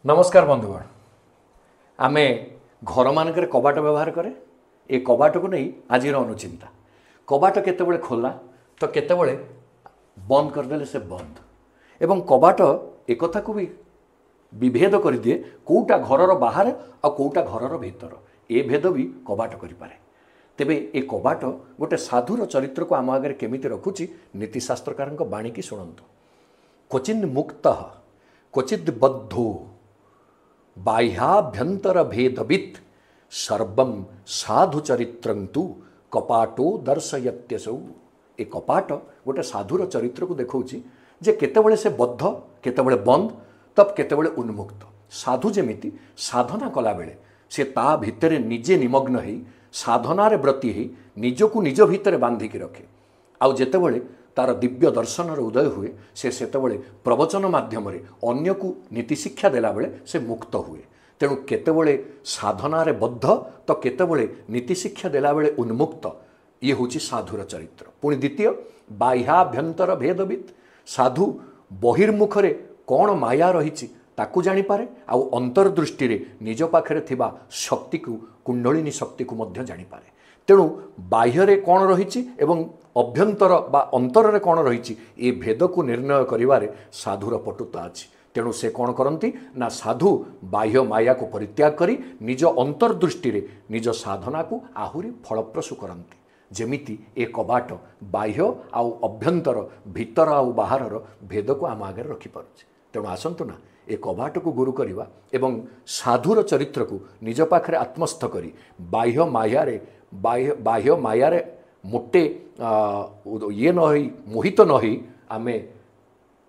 नमस्कार बंधुगण आमे घर मानक कबाट व्यवहार करे ए कबाट को नहीं आज अनुचिंता कबाट केतबेले खोला तो केतबेले बंद करदेले से बंद एवं कबाट एक कथा को भी विभेद कर दिए कौटा घरर बाहर आ कौटा घरर भीतर ए भेद भी कबाट करिपारे। तेबे ए कबाट गोटे साधुर चरित्र को आम आगे केमिति रखुची नीतिशास्त्रकार बाणी की शुणु। क्वचिन मुक्त क्वचिद बद्धो बाह्याभ्यंतर भेदवित् सर्वं साधु चरित्रंतु कपाटो दर्शयत्यसौ। ए कपाट गोटे साधुर चरित्र को देखौची जे केतेबेले से बद्ध केतेबेले बंद तब केतेबेले उन्मुक्त। साधु जेमिति साधना कला बेले से ता भितरे निजे निमग्न है साधनारे व्रती है निजको निज भितरे बांधिकी रखे। आउ जेतेबेले तार दिव्य दर्शन उदय हुए से सेतेबेले प्रवचन माध्यम अन्य को नीति शिक्षा देला बेले से मुक्त हुए। तेणु केतेबेले साधनारे बद्ध तो केतेबेले नीति शिक्षा देला बेले उन्मुक्त। ये होची साधुर चरित्र। पुणी द्वितीय बाह्याभ्यंतर भेदवित् साधु बहिर्मुखरे कौन माया रही ताकू जानीपारे आउ अंतर्दृष्टि रे निज पाखरे थिबा शक्ति को कुंडलिनी शक्ति को मध्य जानीपारे। तेणु बाह्य कौन रही एवं अभ्यंतर बा अंतर रे कौन रही ए भेद को निर्णय करिवारे साधुर पटुता अछि। तेणु से कौन करती ना साधु बाह्य माया को परित्याग करी निज अंतर्दृष्टि रे निज साधना को आहुरी फलप्रसू करती। जेमिति ए कबाट बाह्य आउ अभ्यंतर भीतर आउ बाहर भेद को आम आगे रखिपारे। तेणु आसंतु ना ए कबाट को गुरु करवा एवं साधुर चरित्र को निज पाखरे आत्मस्थ करी बाह्य मायारे मोटे ये नही मोहित नही आमे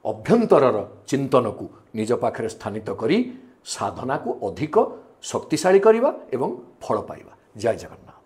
अभ्यंतर चिंतन को निज पाखरे स्थानित करी साधना को अधिक शक्तिशाली करवा एवं फल पाइबा। जय जगन्नाथ।